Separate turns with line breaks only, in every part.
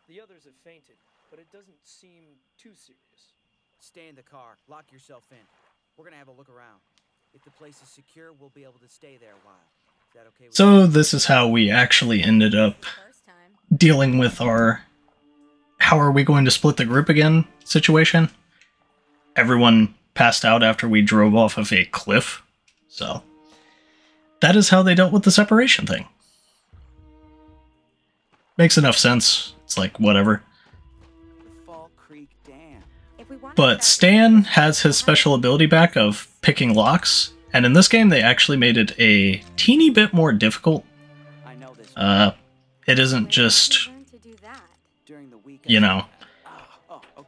The others have fainted, but it doesn't seem too serious.
Stay in the car. Lock yourself in. We're gonna have a look around. If the place is secure, we'll be able to stay there a while. Is that okay with
So this is how we actually ended up dealing with our how are we going to split the group again situation. Everyone passed out after we drove off of a cliff. So that is how they dealt with the separation thing. Makes enough sense. It's like, whatever. But Stan has his special ability back of picking locks, and in this game they actually made it a teeny bit more difficult. It isn't just, you know,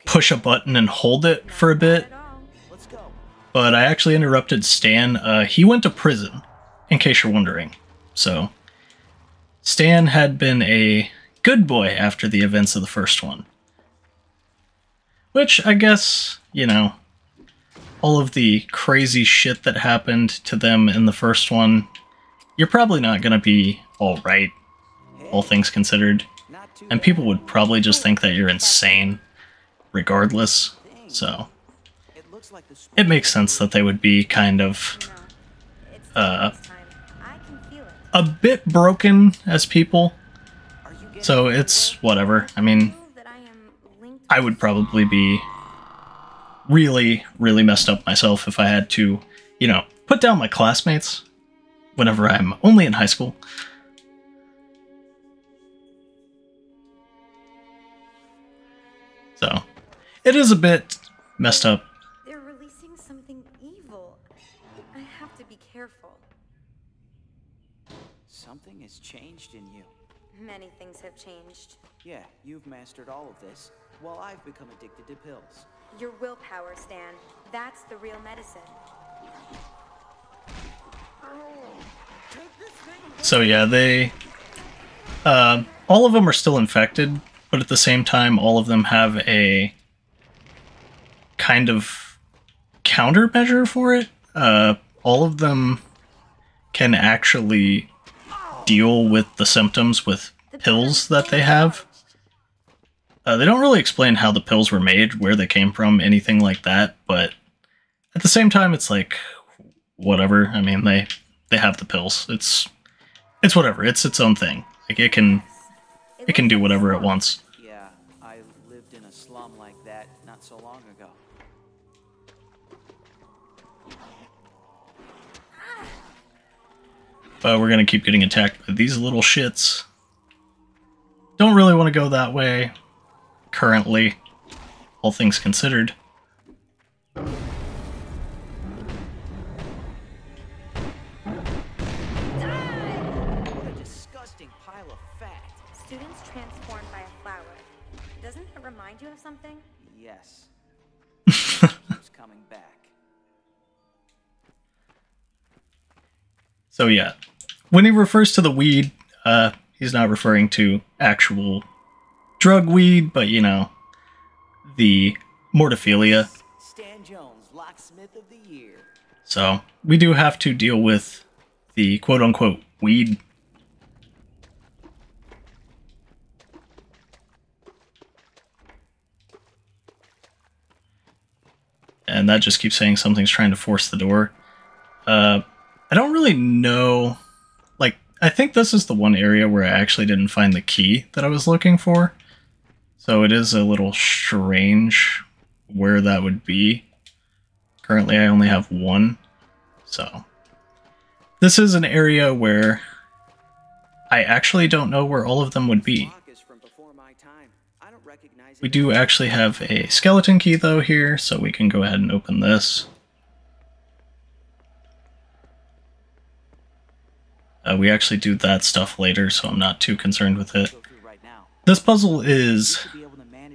push a button and hold it for a bit. But I actually interrupted Stan. He went to prison, in case you're wondering. So, Stan had been a good boy after the events of the first one. Which, I guess, you know, all of the crazy shit that happened to them in the first one, you're probably not going to be alright, all things considered. And people would probably just think that you're insane, regardless. So, it makes sense that they would be kind of a bit broken as people. So it's whatever. I mean, I would probably be really, really messed up myself if I had to, you know, put down my classmates whenever I'm only in high school. So, it is a bit messed up.
They're releasing something evil. I have to be careful.
Something has changed in you.
Many things have changed.
Yeah, you've mastered all of this, while I've become addicted to pills.
Your willpower, Stan. That's the real medicine.
So yeah, they... all of them are still infected, but at the same time, all of them have a kind of countermeasure for it. All of them can actually deal with the symptoms with pills that they have. They don't really explain how the pills were made, where they came from, anything like that, but at the same time, it's like, whatever. I mean, they have the pills. It's whatever. It's its own thing. Like, it can do whatever it wants.
Yeah, I lived in a slum like that not so long ago.
But we're gonna keep getting attacked by these little shits. Don't really want to go that way currently, all things considered.
What a disgusting pile of fat.
Students transformed by a flower. Doesn't it remind you of something?
Yes. It's coming back.
So yeah, when he refers to the weed, he's not referring to actual drug weed, but, you know, the mortophilia.
Stan Jones, locksmith of the year.
So we do have to deal with the quote-unquote weed. And that just keeps saying something's trying to force the door. I don't really know. Like, I think this is the one area where I actually didn't find the key that I was looking for. So it is a little strange where that would be. Currently I only have one. So this is an area where I actually don't know where all of them would be. We do actually have a skeleton key though here, so we can go ahead and open this. We actually do that stuff later, so I'm not too concerned with it. This puzzle is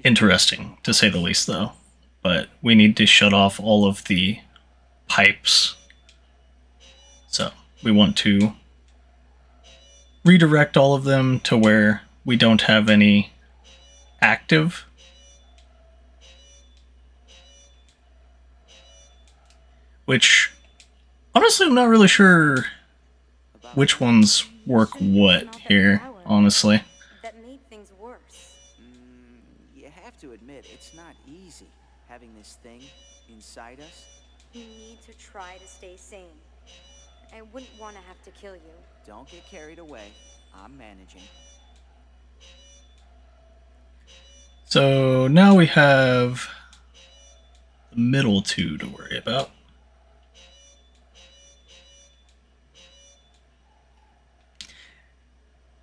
interesting, to say the least, though. But we need to shut off all of the pipes. So, we want to redirect all of them to where we don't have any active. Which, honestly, I'm not really sure which ones work what here, honestly.
That made things worse.
You have to admit, it's not easy having this thing inside us.
You need to try to stay sane. I wouldn't want to have to kill you.
Don't get carried away. I'm managing.
So now we have the middle two to worry about.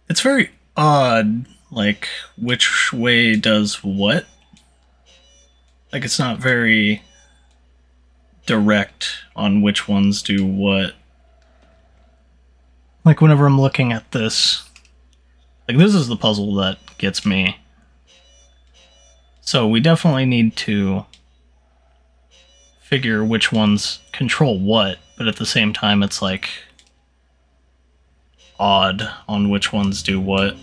It's very odd, like, which way does what. Like, it's not very direct on which ones do what. Like, whenever I'm looking at this, like, this is the puzzle that gets me. So we definitely need to figure which ones control what, but at the same time it's like odd on which ones do what.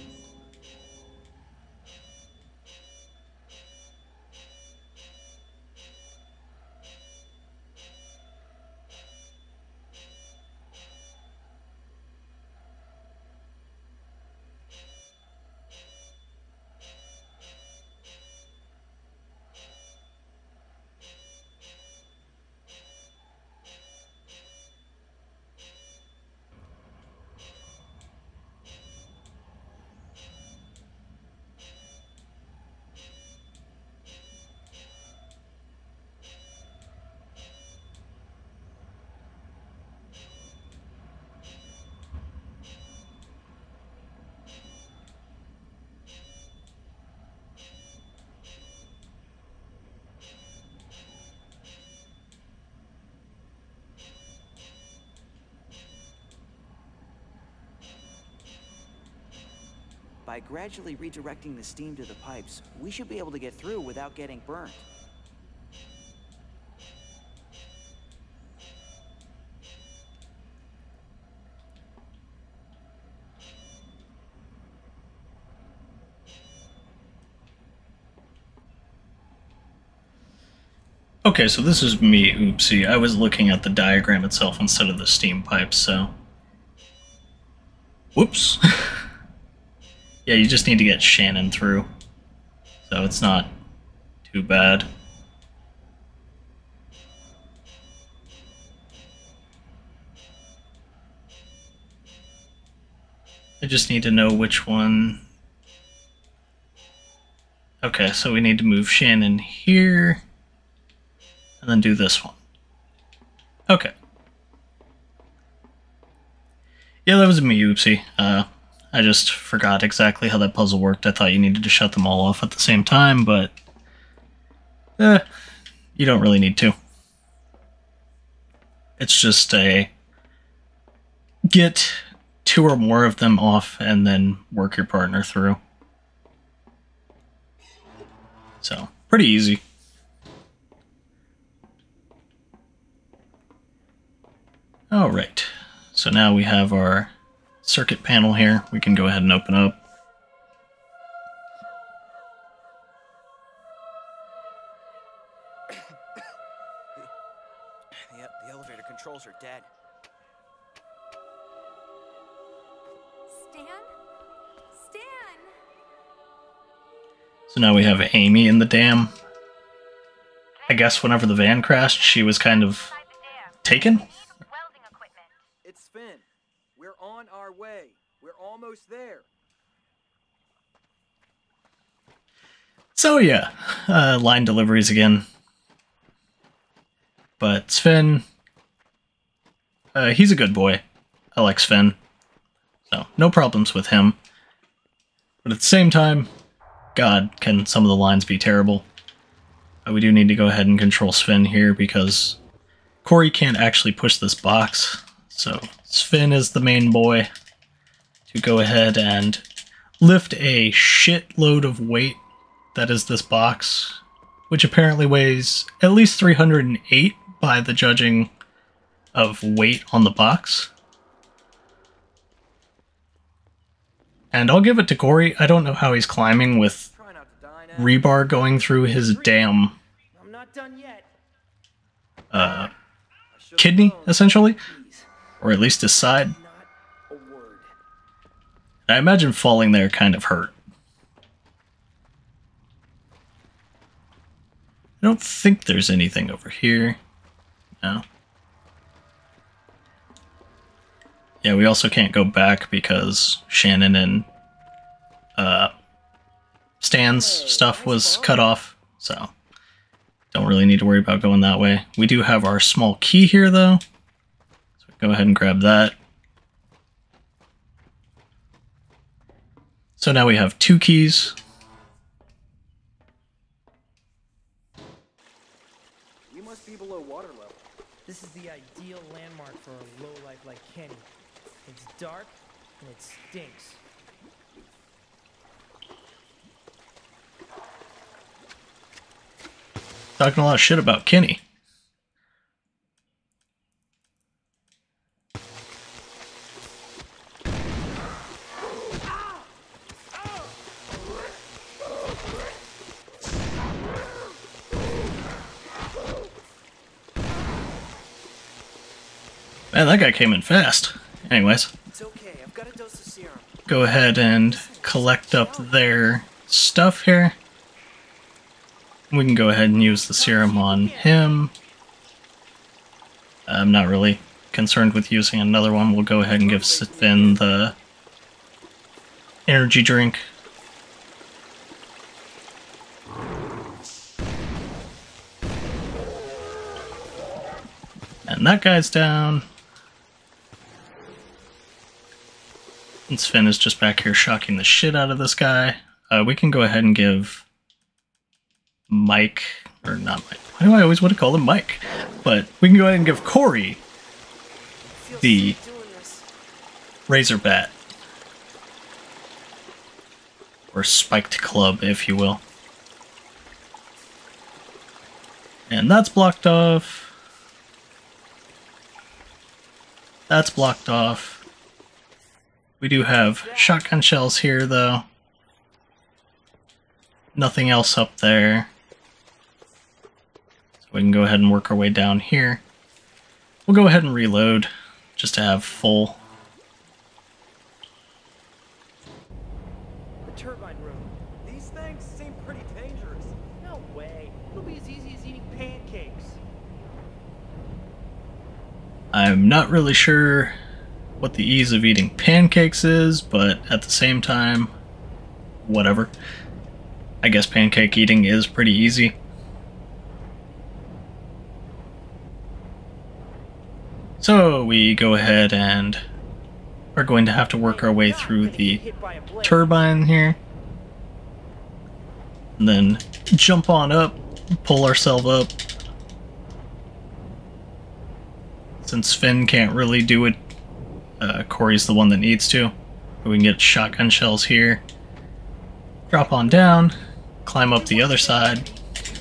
By gradually redirecting the steam to the pipes, we should be able to get through without getting burnt.
Okay, so this is me, oopsie. I was looking at the diagram itself instead of the steam pipes, so... Whoops. Yeah, you just need to get Shannon through. So it's not too bad. I just need to know which one... Okay, so we need to move Shannon here, and then do this one. Okay. Yeah, that was me, oopsie. I just forgot exactly how that puzzle worked. I thought you needed to shut them all off at the same time, but... you don't really need to. It's just a... Get 2 or more of them off, and then work your partner through. So, pretty easy. Alright, so now we have our circuit panel here. We can go ahead and open up.
The elevator controls are dead.
Stan? Stan!
So now we have Amy in the dam. I guess whenever the van crashed, she was kind of taken?
It's Finn. We're on our way. We're almost there.
So yeah, line deliveries again. But Sven, he's a good boy. I like Sven. So, no problems with him. But at the same time, God, can some of the lines be terrible. We do need to go ahead and control Sven here because Corey can't actually push this box. So, Sven is the main boy to go ahead and lift a shitload of weight that is this box, which apparently weighs at least 308 by the judging of weight on the box. And I'll give it to Corey. I don't know how he's climbing with rebar going through his damn
I'm not done yet.
kidney, essentially. Or at least his side.
Not a word.
I imagine falling there kind of hurt. I don't think there's anything over here. No. Yeah, we also can't go back because Shannon and Stan's stuff was cut off, so don't really need to worry about going that way. We do have our small key here, though, so go ahead and grab that. So now we have 2 keys.
We must be below water level.
This is the ideal landmark for a lowlife like Kenny. It's dark and it stinks.
Talking a lot of shit about Kenny. Man, that guy came in fast. Anyways,
It's okay. I've got a dose of serum.
go ahead and collect up their stuff here. We can go ahead and use the serum on him. I'm not really concerned with using another one. We'll go ahead and give Finn the energy drink. And that guy's down. Since Finn is just back here shocking the shit out of this guy, we can go ahead and give Mike, or not Mike, why do I always want to call him Mike? But we can go ahead and give Corey the Razor Bat. Or Spiked Club, if you will. And that's blocked off. That's blocked off. We do have shotgun shells here, though. Nothing else up there. So we can go ahead and work our way down here. We'll go ahead and reload, just to have full.
The turbine room.
These things seem pretty dangerous.
No way. It'll be as easy as eating pancakes.
I'm not really sure what the ease of eating pancakes is, but at the same time, whatever. I guess pancake eating is pretty easy. So we go ahead and are going to have to work our way through the turbine here. And then jump on up, pull ourselves up. Since Finn can't really do it, Corey's the one that needs to. We can get shotgun shells here. Drop on down, climb up the other side.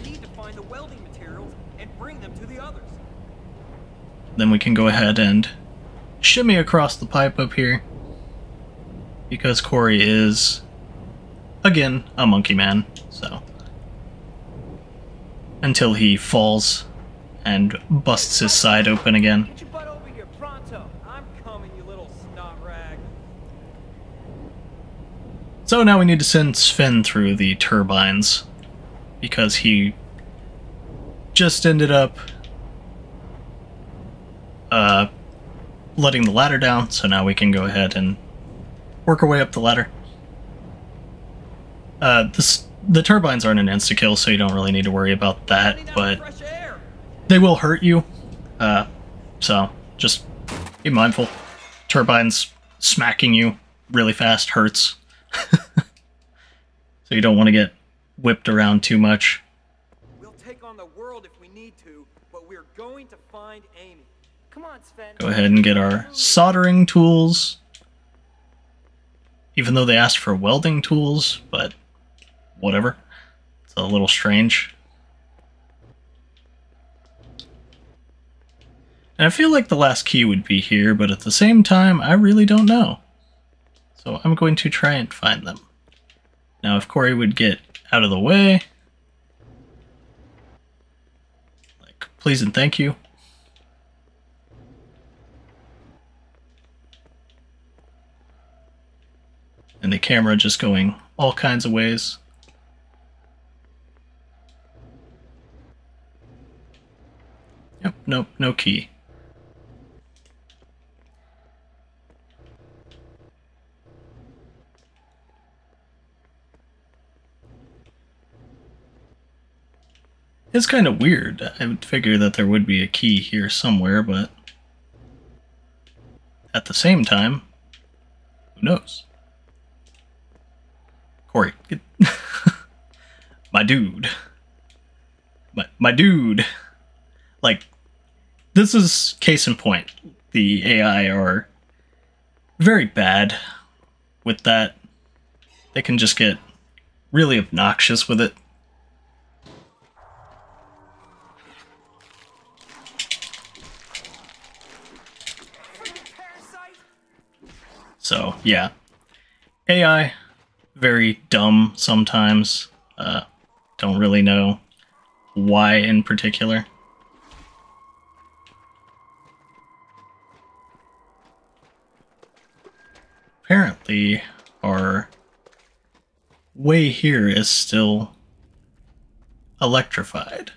We need to find the welding materials and bring them to the others.
Then we can go ahead and shimmy across the pipe up here. Because Corey is, again, a monkey man, so. Until he falls and busts his side open again.
Get your butt over here, pronto.
I'm coming, you little snot rag.
So now we need to send Sven through the turbines. Because he just ended up letting the ladder down, so now we can go ahead and work our way up the ladder. The turbines aren't an insta-kill, so you don't really need to worry about that, but
Fresh air.
they will hurt you. So just be mindful. Turbines smacking you really fast hurts. So you don't want to get whipped around too much.
We'll take on the world if we need to, but we're going to find Amy.
Come on, Sven.
Go ahead and get our soldering tools. Even though they asked for welding tools, but whatever. It's a little strange. And I feel like the last key would be here, but at the same time, I really don't know. So I'm going to try and find them. Now, if Corey would get out of the way, like, please and thank you. And the camera just going all kinds of ways. Yep, nope, no key. It's kind of weird. I would figure that there would be a key here somewhere, but at the same time, who knows? Corey, get my dude. My dude. Like, this is case in point. The AI are very bad with that. They can just get really obnoxious with it. So, yeah. AI, very dumb sometimes. Don't really know why in particular. Apparently, our way here is still electrified.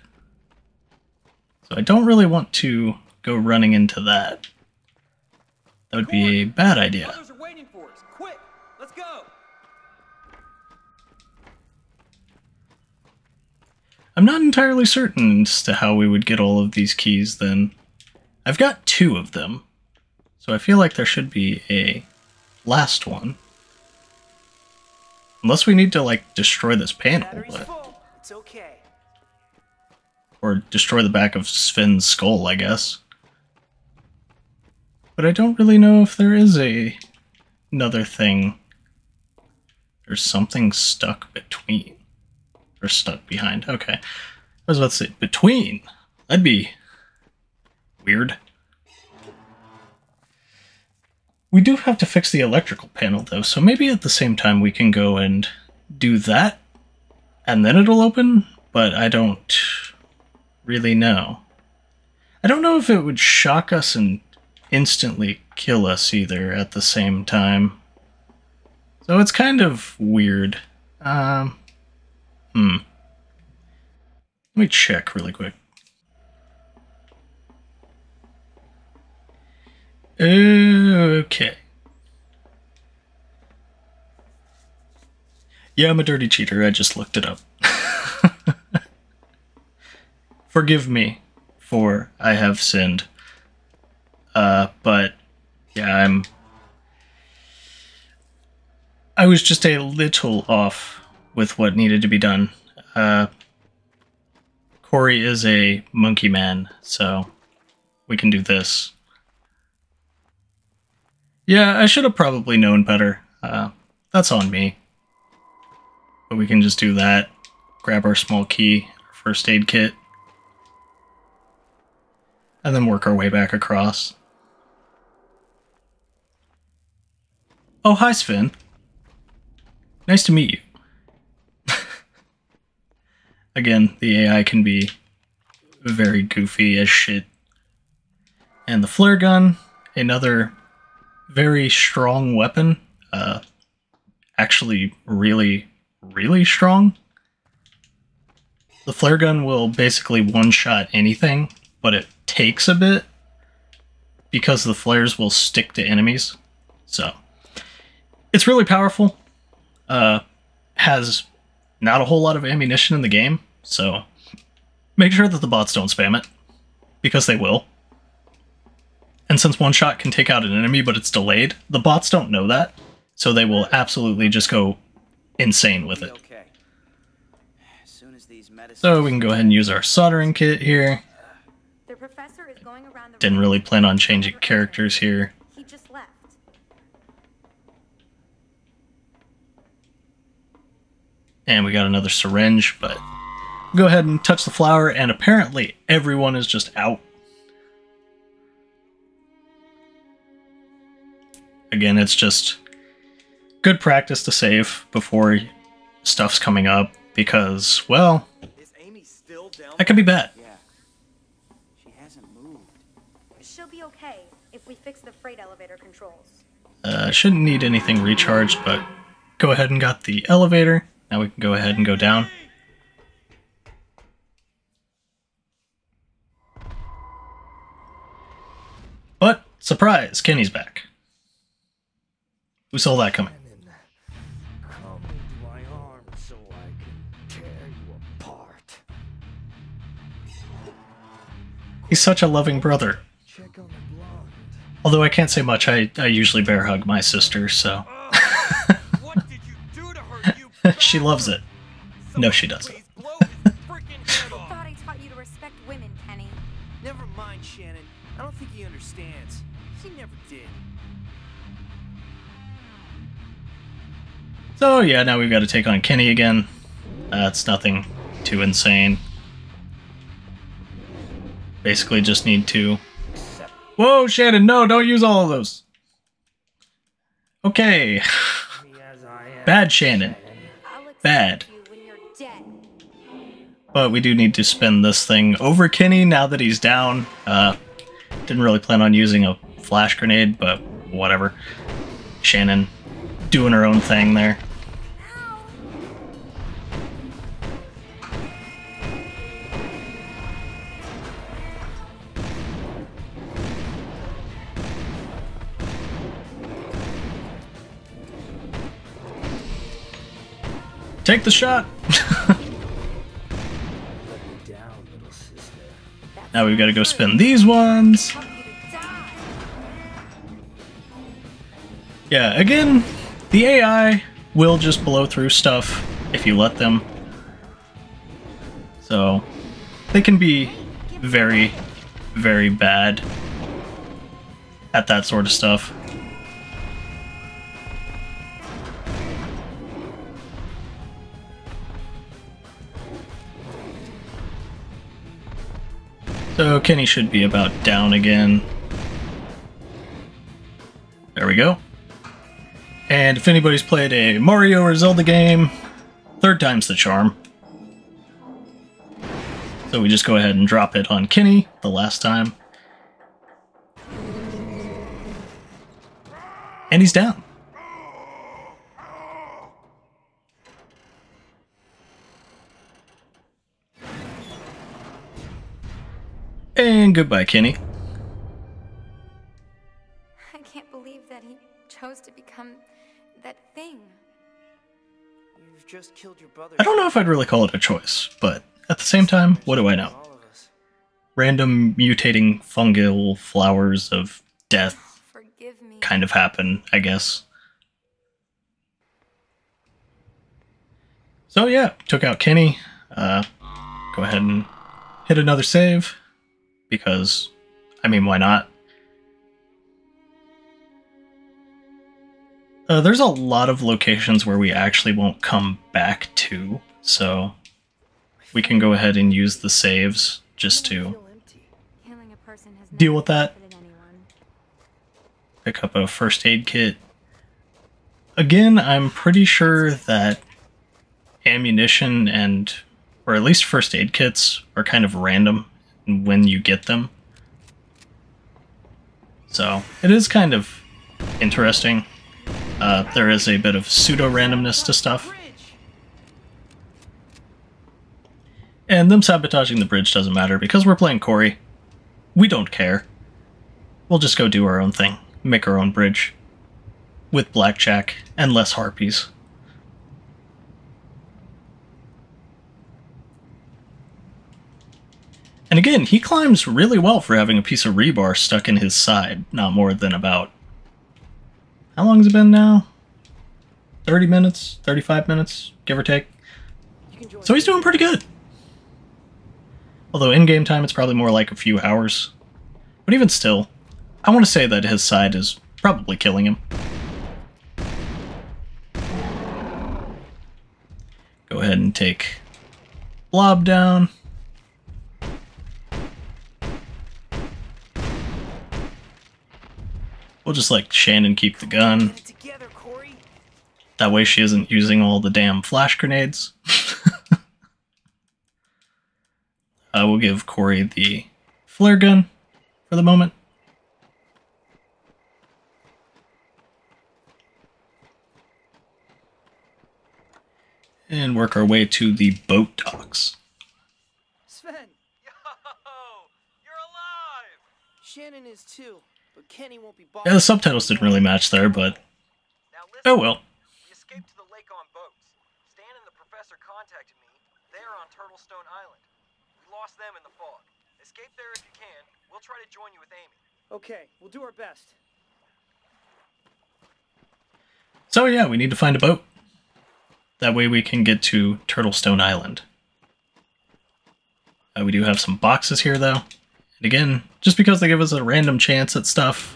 So I don't really want to go running into that. That would be a bad idea.
Others are waiting for us. Quick, let's go.
I'm not entirely certain as to how we would get all of these keys then. I've got 2 of them, so I feel like there should be a last one. Unless we need to, like, destroy this panel, but...
It's okay.
Or destroy the back of Sven's skull, I guess. But I don't really know if there is another thing. There's something stuck between. Or stuck behind. Okay. I was about to say, between. That'd be weird. We do have to fix the electrical panel, though, so maybe at the same time we can go and do that, and then it'll open, but I don't really know. I don't know if it would shock us and instantly kill us either at the same time. So it's kind of weird. Let me check really quick. Okay. Yeah, I'm a dirty cheater. I just looked it up. Forgive me, for I have sinned. But yeah, I was just a little off with what needed to be done. Corey is a monkey man, so we can do this. Yeah, I should have probably known better. That's on me. But we can just do that. Grab our small key, our first aid kit. And then work our way back across. Oh, hi, Sven. Nice to meet you. Again, the AI can be very goofy as shit. And the flare gun, another very strong weapon. Actually really, really strong. The flare gun will basically one-shot anything, but it takes a bit because the flares will stick to enemies. So, it's really powerful. Has not a whole lot of ammunition in the game, so make sure that the bots don't spam it, because they will. And since one shot can take out an enemy but it's delayed, the bots don't know that, so they will absolutely just go insane with it.
Okay. As soon as these medicines...
So we can go ahead and use our soldering kit here.
The professor is going around the
Didn't really plan on changing characters here.
He just left.
And we got another syringe, but go ahead and touch the flower, and apparently everyone is just out. Again, it's just good practice to save before stuff's coming up, because, well,
Is Amy still down?
that could be bad.
Yeah. She hasn't moved.
She'll be okay if we fix the freight elevator controls.
Shouldn't need anything recharged, but go ahead and got the elevator. Now we can go ahead and go down. Surprise! Kenny's back. Who saw that coming?
Come into my arms so I can tear you apart.
He's such a loving brother.
Check on the blonde.
Although I can't say much, I usually bear hug my sister, so...
What did you do to her, you
She loves it. No, she doesn't.
Please blow his freaking head
I
off.
thought I taught you to respect women, Kenny.
Never mind, Shannon. I don't think he understands. He never did.
So yeah, now we've got to take on Kenny again. It's nothing too insane. Basically just need to... Whoa, Shannon, no, don't use all of those. Okay. Bad Shannon.
I'll accept
Bad.
you when you're dead.
But we do need to spin this thing over Kenny now that he's down. Didn't really plan on using a flash grenade, but whatever. Shannon doing her own thing there. Take the shot!
Down, little sister.
Now we've got to go spin these ones.
Help you to die.
Yeah, again, the AI will just blow through stuff if you let them. So, they can be very, very bad at that sort of stuff. So Kenny should be about down again. There we go. And if anybody's played a Mario or Zelda game, third time's the charm. So we just go ahead and drop it on Kenny the last time. And he's down. And goodbye, Kenny.
I can't believe that he chose to become that thing.
You've just killed your brother.
I don't know if I'd really call it a choice, but at the same time, what do I know?
All of us.
Random mutating fungal flowers of death
Forgive me.
kind of happen, I guess. So yeah, took out Kenny. Go ahead and hit another save. Because, I mean, why not? There's a lot of locations where we actually won't come back to, so we can go ahead and use the saves just to
Feel empty.
Killing a person has
deal
never
with that.
benefited anyone.
Pick up a first aid kit. Again, I'm pretty sure that ammunition and, or at least first aid kits, are kind of random when you get them. So, it is kind of interesting. There is a bit of pseudo-randomness to stuff. And them sabotaging the bridge doesn't matter because we're playing Corey. We don't care. We'll just go do our own thing. Make our own bridge. With blackjack and less harpies. And again, he climbs really well for having a piece of rebar stuck in his side. Not more than about... How long has it been now? 30 minutes? 35 minutes? Give or take? So he's doing pretty good. Although in-game time it's probably more like a few hours. But even still, I want to say that his side is probably killing him. Go ahead and take Blob down. We'll just let Shannon keep the gun.
Get it together, Corey.
That way she isn't using all the damn flash grenades. We'll give Corey the flare gun for the moment. And work our way to the boat docks.
Sven,
Yo, you're alive!
Shannon is too. but Kenny won't be
Yeah, the subtitles didn't really match there, but
Now listen,
oh well.
we escaped to the lake on boats. Stan and the professor contacted me. They're on Turtlestone Island. We lost them in the fog. Escape there if you can. We'll try to join you with Amy.
Okay, we'll do our best.
So yeah, we need to find a boat. That way we can get to Turtlestone Island. We do have some boxes here, though. And again, just because they give us a random chance at stuff,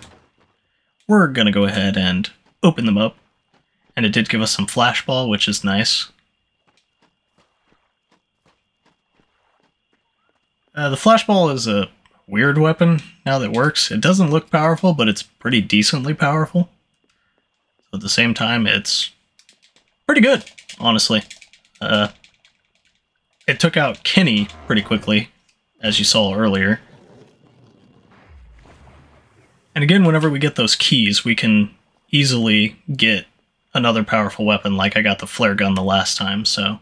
we're gonna go ahead and open them up. And it did give us some flashball, which is nice. The flashball is a weird weapon now that works. It doesn't look powerful, but it's pretty decently powerful. So at the same time, it's pretty good, honestly. It took out Kenny pretty quickly, as you saw earlier. And again, whenever we get those keys, we can easily get another powerful weapon, like I got the flare gun the last time, so...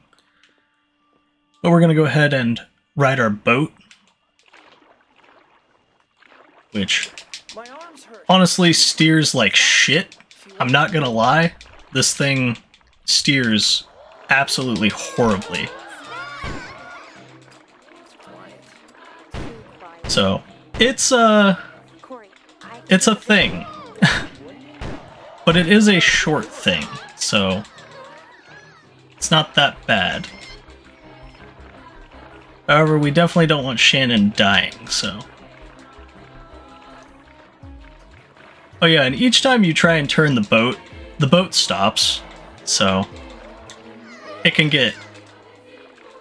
But we're going to go ahead and ride our boat, which
My arms hurt.
honestly steers like shit. I'm not gonna lie, this thing steers absolutely horribly. So, it's a thing. But it is a short thing, so it's not that bad. However, we definitely don't want Shannon dying, so... Oh yeah, and each time you try and turn the boat stops, so it can get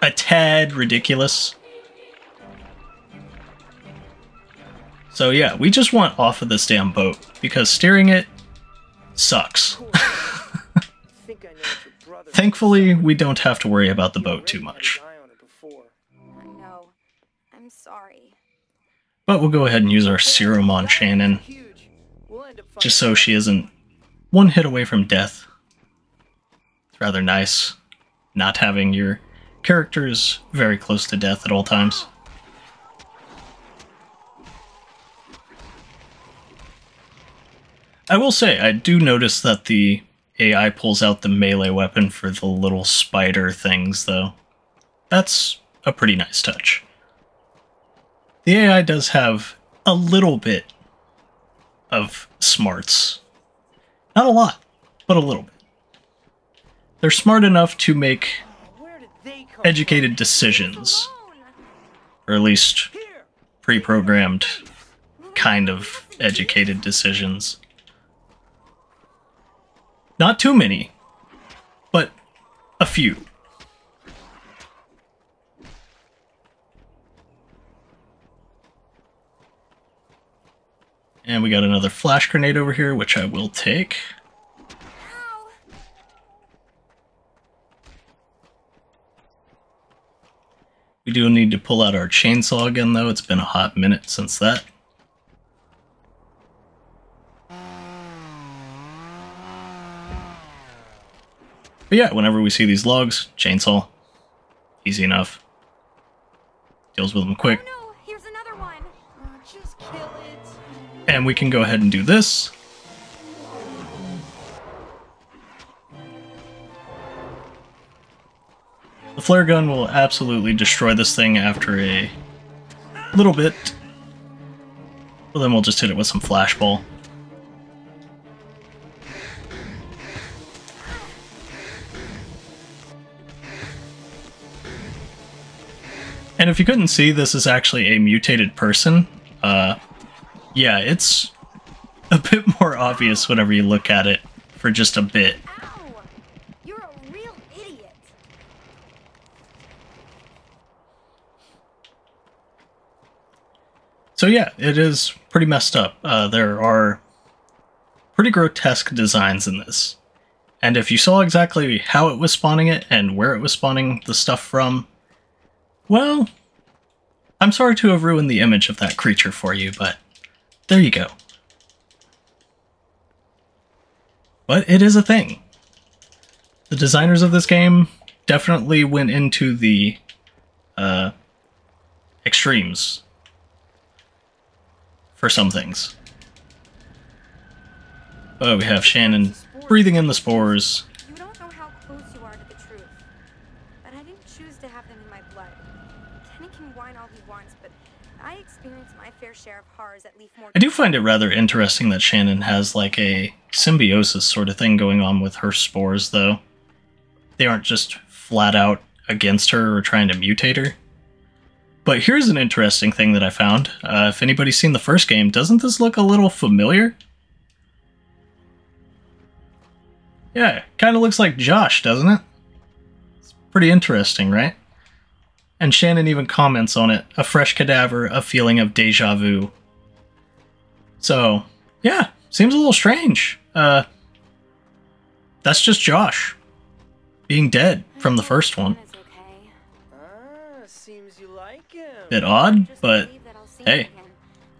a tad ridiculous. So yeah, we just want off of this damn boat, because steering it sucks.
Think I know what your brother
Thankfully, we don't have to worry about the boat too much.
I know. I'm sorry.
But we'll go ahead and use our serum on Shannon,
Huge. We'll end up
just so she isn't one hit away from death. It's rather nice not having your characters very close to death at all times. I will say, I do notice that the AI pulls out the melee weapon for the little spider things, though. That's a pretty nice touch. The AI does have a little bit of smarts. Not a lot, but a little bit. They're smart enough to make
Where did they come
educated decisions, or at least
from? Here.
pre-programmed kind of educated decisions. Not too many, but a few. And we got another flash grenade over here, which I will take.
Ow!
We do need to pull out our chainsaw again, though. It's been a hot minute since that. But yeah, whenever we see these logs, chainsaw. Easy enough. Deals with them quick.
Oh no, here's another one.
Just kill it.
And we can go ahead and do this. The flare gun will absolutely destroy this thing after a little bit. Well, then we'll just hit it with some flashball. And if you couldn't see, this is actually a mutated person. Yeah, it's a bit more obvious whenever you look at it for just a bit.
Ow! You're a real idiot.
So yeah, it is pretty messed up. There are pretty grotesque designs in this. And if you saw exactly how it was spawning it and where it was spawning the stuff from, well, I'm sorry to have ruined the image of that creature for you, but there you go. But it is a thing. The designers of this game definitely went into the extremes for some things. Oh, we have Shannon breathing in the spores.
You don't know how close you are to the truth. But I didn't choose to have them in my blood. Kenny can whine all he wants, but I experienced my fair share of horrors at Leafmore.
I do find it rather interesting that Shannon has like a symbiosis sort of thing going on with her spores, though. They aren't just flat out against her or trying to mutate her. But here's an interesting thing that I found. If anybody's seen the first game, doesn't this look a little familiar? Yeah, it kind of looks like Josh, doesn't it? It's pretty interesting, right? And Shannon even comments on it. A fresh cadaver, a feeling of deja vu. So, yeah, seems a little strange. That's just Josh being dead from the first one.
Seems you like him.
Bit odd, but hey,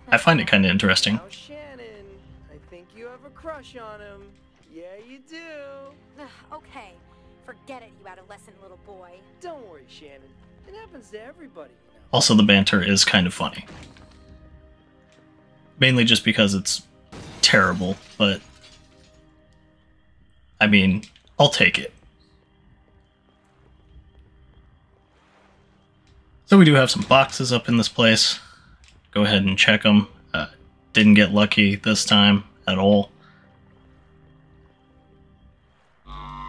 I find it kind of interesting.
Now, Shannon, I think you have a crush on him. Yeah, you do.
Ugh, okay, forget it, you adolescent little boy.
Don't worry, Shannon. It happens to everybody, you know.
Also, the banter is kind of funny. Mainly just because it's terrible, but I mean, I'll take it. So we do have some boxes up in this place. Go ahead and check them. Didn't get lucky this time at all.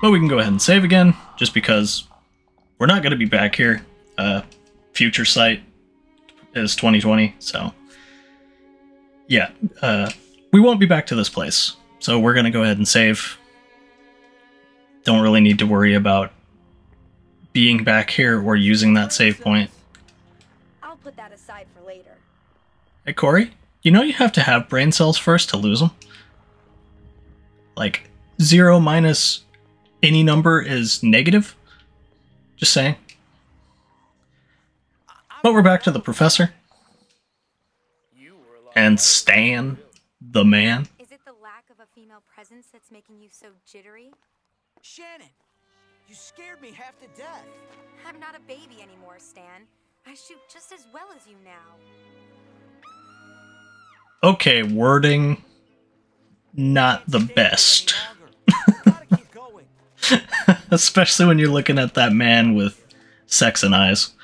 But we can go ahead and save again, just because we're not going to be back here. Future site is 2020, so yeah, we won't be back to this place. So we're going to go ahead and save. Don't really need to worry about being back here or using that save point.
I'll put that aside for later.
Hey, Corey, you know you have to have brain cells first to lose them? Like, 0 minus any number is negative? Just saying. But we're back to the professor. And Stan, the man.
Is it the lack of a female presence that's making you so jittery?
Shannon, you scared me half to death.
I'm not a baby anymore, Stan. I shoot just as well as you now.
Okay, wording not the best. Especially when you're looking at that man with sex and eyes.